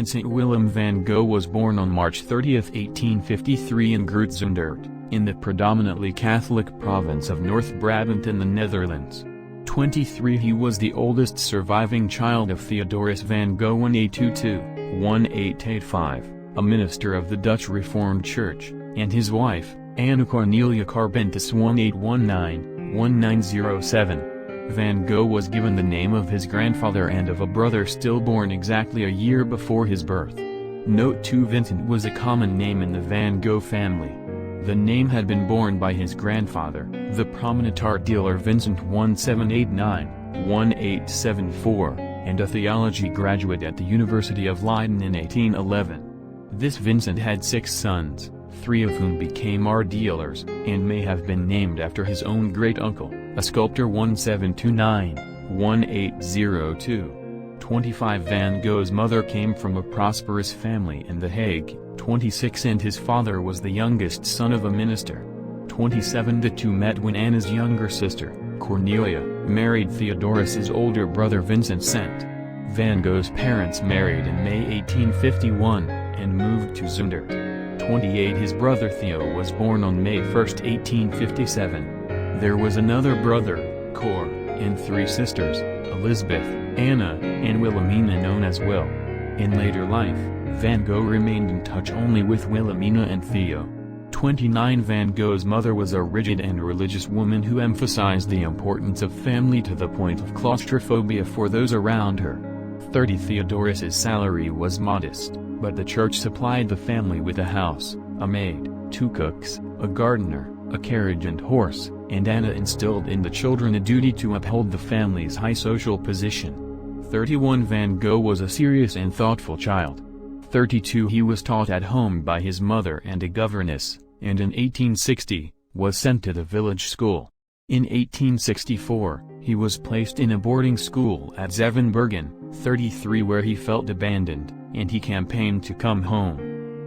Vincent Willem van Gogh was born on March 30, 1853 in Groot-Zundert, in the predominantly Catholic province of North Brabant in the Netherlands. 23. He was the oldest surviving child of Theodorus van Gogh 1822-1885, a minister of the Dutch Reformed Church, and his wife, Anna Cornelia Carbentus 1819-1907. Van Gogh was given the name of his grandfather and of a brother stillborn exactly a year before his birth. Note 2. Vincent was a common name in the Van Gogh family. The name had been borne by his grandfather, the prominent art dealer Vincent 1789-1874, and a theology graduate at the University of Leiden in 1811. This Vincent had 6 sons, 3 of whom became art dealers, and may have been named after his own great-uncle, a sculptor 1729-1802. 25. Van Gogh's mother came from a prosperous family in The Hague, 26, and his father was the youngest son of a minister. 27. The two met when Anna's younger sister, Cornelia, married Theodorus's older brother Vincent. Van Gogh's parents married in May 1851, and moved to Zundert. 28. His brother Theo was born on May 1, 1857. There was another brother, Cor, and 3 sisters, Elizabeth, Anna, and Wilhelmina known as Will. In later life, Van Gogh remained in touch only with Wilhelmina and Theo. 29. Van Gogh's mother was a rigid and religious woman who emphasized the importance of family to the point of claustrophobia for those around her. 30. Theodorus's salary was modest, but the church supplied the family with a house, a maid, 2 cooks, a gardener, a carriage and horse, and Anna instilled in the children a duty to uphold the family's high social position. 31. Van Gogh was a serious and thoughtful child. 32. He was taught at home by his mother and a governess, and in 1860, was sent to the village school. In 1864, he was placed in a boarding school at Zevenbergen, 33, where he felt abandoned, and he campaigned to come home.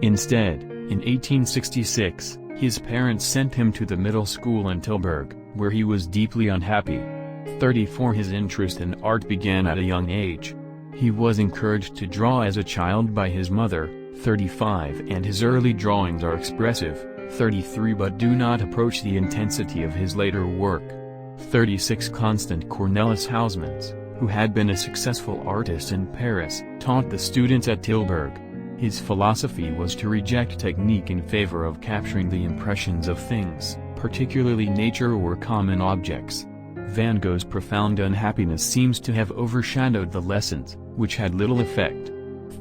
Instead, in 1866, his parents sent him to the middle school in Tilburg, where he was deeply unhappy. 34. His interest in art began at a young age. He was encouraged to draw as a child by his mother, 35, and his early drawings are expressive, 33, but do not approach the intensity of his later work. 36. Constant Cornelis Huysmans, who had been a successful artist in Paris, taught the students at Tilburg. His philosophy was to reject technique in favor of capturing the impressions of things, particularly nature or common objects. Van Gogh's profound unhappiness seems to have overshadowed the lessons, which had little effect.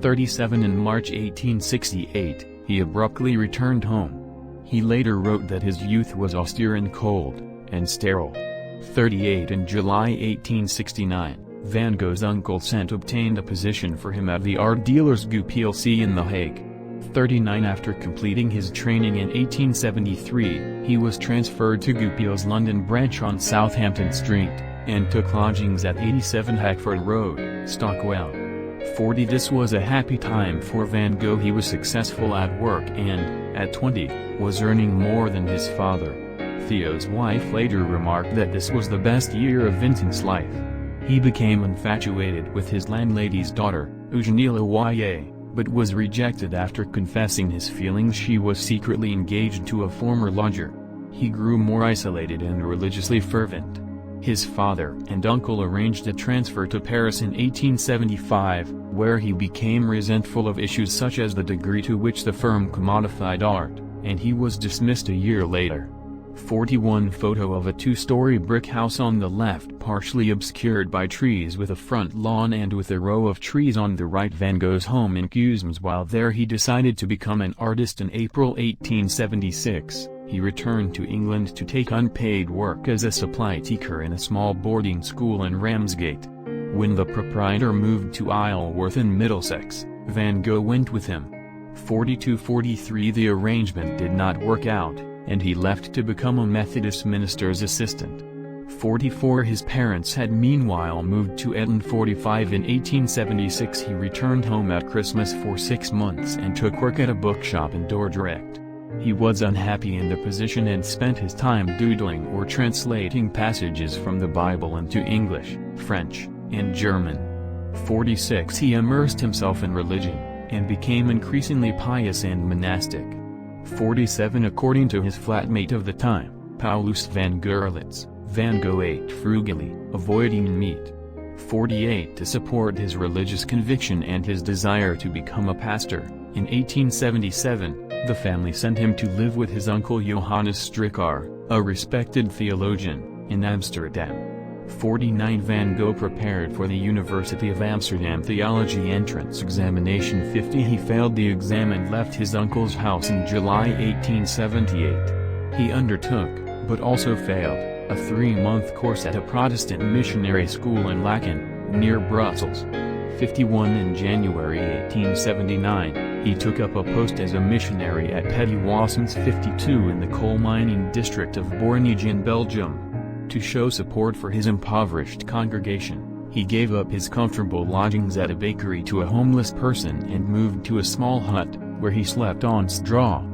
37. In March 1868, he abruptly returned home. He later wrote that his youth was austere and cold, and sterile. 38. In July 1869, Van Gogh's uncle St. obtained a position for him at the art dealers Goo plc in The Hague. 39. After completing his training in 1873, he was transferred to Goupil's London branch on Southampton Street, and took lodgings at 87 Hackford Road, Stockwell. 40. This was a happy time for Van Gogh. He was successful at work and, at 20, was earning more than his father. Theo's wife later remarked that this was the best year of Vincent's life. He became infatuated with his landlady's daughter, Eugenie Loyer, but was rejected after confessing his feelings. She was secretly engaged to a former lodger. He grew more isolated and religiously fervent. His father and uncle arranged a transfer to Paris in 1875, where he became resentful of issues such as the degree to which the firm commodified art, and he was dismissed a year later. 41. Photo of a 2-story brick house on the left, partially obscured by trees with a front lawn and with a row of trees on the right. Van Gogh's home in Huysmans. While there he decided to become an artist. In April 1876, he returned to England to take unpaid work as a supply teacher in a small boarding school in Ramsgate. When the proprietor moved to Isleworth in Middlesex, Van Gogh went with him. 42-43. The arrangement did not work out, and he left to become a Methodist minister's assistant. 44. His parents had meanwhile moved to Eton. 45. In 1876 he returned home at Christmas for 6 months and took work at a bookshop in Dordrecht. He was unhappy in the position and spent his time doodling or translating passages from the Bible into English, French, and German. 46. He immersed himself in religion, and became increasingly pious and monastic. 47 According to his flatmate of the time, Paulus van Gerlitz, Van Gogh ate frugally, avoiding meat. 48 To support his religious conviction and his desire to become a pastor, in 1877, the family sent him to live with his uncle Johannes Stricker, a respected theologian, in Amsterdam. 49 Van Gogh prepared for the University of Amsterdam theology entrance examination. 50 He failed the exam and left his uncle's house in July 1878. He undertook, but also failed, a 3-month course at a Protestant missionary school in Laeken, near Brussels. 51 In January 1879, he took up a post as a missionary at Petty Wassens 52 in the coal mining district of Bornege in Belgium. To show support for his impoverished congregation, he gave up his comfortable lodgings at a bakery to a homeless person and moved to a small hut, where he slept on straw.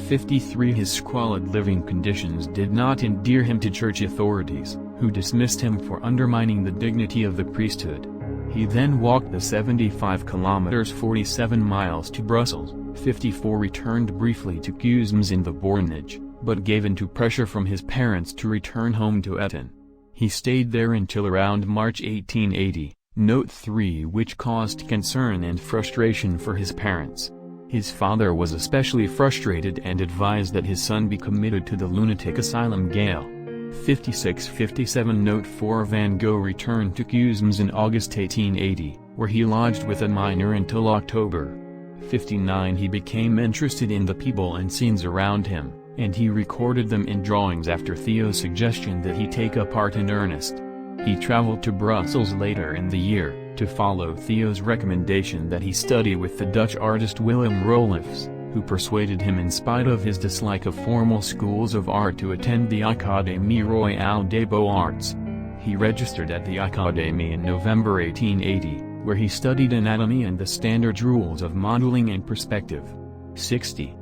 53 His squalid living conditions did not endear him to church authorities, who dismissed him for undermining the dignity of the priesthood. He then walked the 75 kilometers 47 miles to Brussels. 54 Returned briefly to Cusmes in the Bornege, but gave in to pressure from his parents to return home to Etten. He stayed there until around March 1880, Note 3, which caused concern and frustration for his parents. His father was especially frustrated and advised that his son be committed to the lunatic asylum Gale. 56-57 Note 4 Van Gogh returned to Cusmes in August 1880, where he lodged with a miner until October. 59 He became interested in the people and scenes around him, and he recorded them in drawings after Theo's suggestion that he take up art in earnest. He traveled to Brussels later in the year, to follow Theo's recommendation that he study with the Dutch artist Willem Roelofs, who persuaded him in spite of his dislike of formal schools of art to attend the Académie Royale des Beaux-Arts. He registered at the Académie in November 1880, where he studied anatomy and the standard rules of modeling and perspective. 60.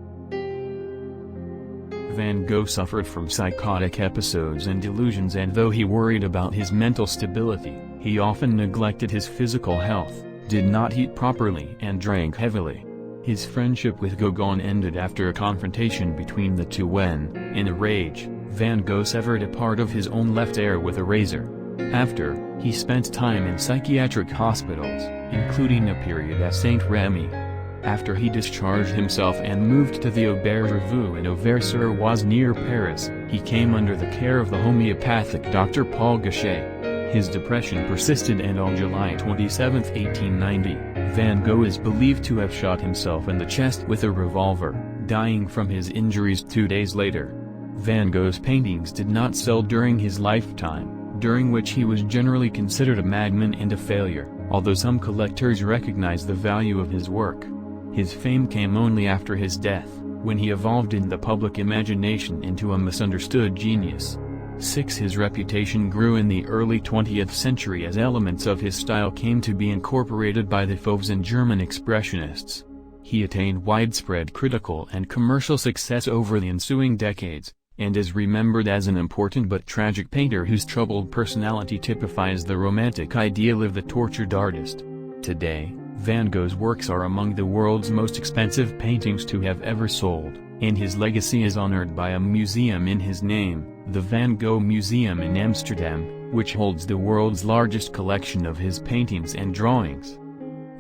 Van Gogh suffered from psychotic episodes and delusions, and though he worried about his mental stability, he often neglected his physical health, did not eat properly and drank heavily. His friendship with Gauguin ended after a confrontation between the two when, in a rage, Van Gogh severed a part of his own left ear with a razor. After, he spent time in psychiatric hospitals, including a period at Saint-Rémy. After he discharged himself and moved to the Auberge-Revue in Auvers-sur-Oise near Paris, he came under the care of the homeopathic Dr. Paul Gachet. His depression persisted, and on July 27, 1890, Van Gogh is believed to have shot himself in the chest with a revolver, dying from his injuries 2 days later. Van Gogh's paintings did not sell during his lifetime, during which he was generally considered a madman and a failure, although some collectors recognize the value of his work. His fame came only after his death, when he evolved in the public imagination into a misunderstood genius. 6. His reputation grew in the early 20th century as elements of his style came to be incorporated by the Fauves and German Expressionists. He attained widespread critical and commercial success over the ensuing decades, and is remembered as an important but tragic painter whose troubled personality typifies the romantic ideal of the tortured artist. Today, Van Gogh's works are among the world's most expensive paintings to have ever sold, and his legacy is honored by a museum in his name, the Van Gogh Museum in Amsterdam, which holds the world's largest collection of his paintings and drawings.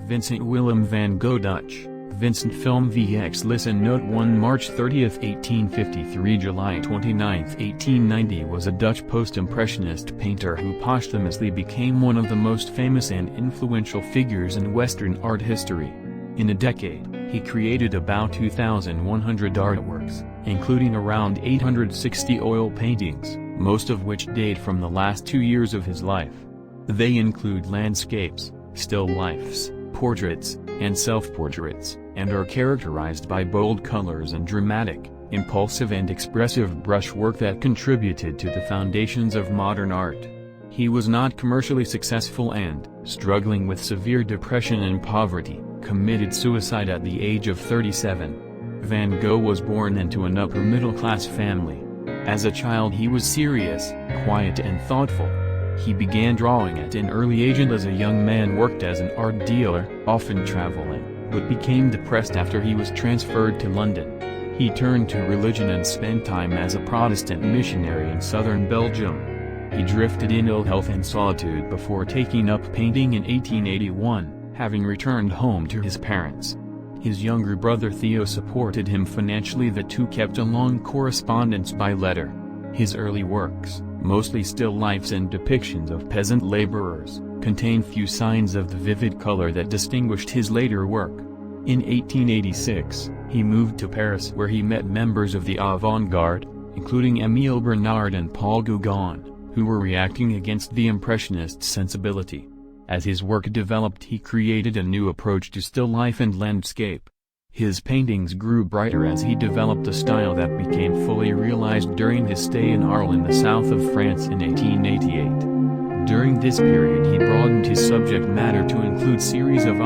Vincent Willem van Gogh Dutch, Vincent Film VX Listen Note 1 March 30, 1853 July 29, 1890 was a Dutch post-impressionist painter who posthumously became one of the most famous and influential figures in Western art history. In a decade, he created about 2,100 artworks, including around 860 oil paintings, most of which date from the last 2 years of his life. They include landscapes, still lifes, portraits, and self-portraits, and are characterized by bold colors and dramatic, impulsive and expressive brushwork that contributed to the foundations of modern art. He was not commercially successful and, struggling with severe depression and poverty, committed suicide at the age of 37. Van Gogh was born into an upper-middle-class family. As a child he was serious, quiet and thoughtful. He began drawing at an early age and as a young man worked as an art dealer, often traveling, but became depressed after he was transferred to London. He turned to religion and spent time as a Protestant missionary in southern Belgium. He drifted in ill health and solitude before taking up painting in 1881, having returned home to his parents. His younger brother Theo supported him financially. The two kept a long correspondence by letter. His early works, mostly still lifes and depictions of peasant laborers, contain few signs of the vivid color that distinguished his later work. In 1886, he moved to Paris where he met members of the avant-garde, including Émile Bernard and Paul Gauguin, who were reacting against the Impressionist sensibility. As his work developed, he created a new approach to still life and landscape. His paintings grew brighter as he developed a style that became fully realized during his stay in Arles in the south of France in 1888. During this period he broadened his subject matter to include series of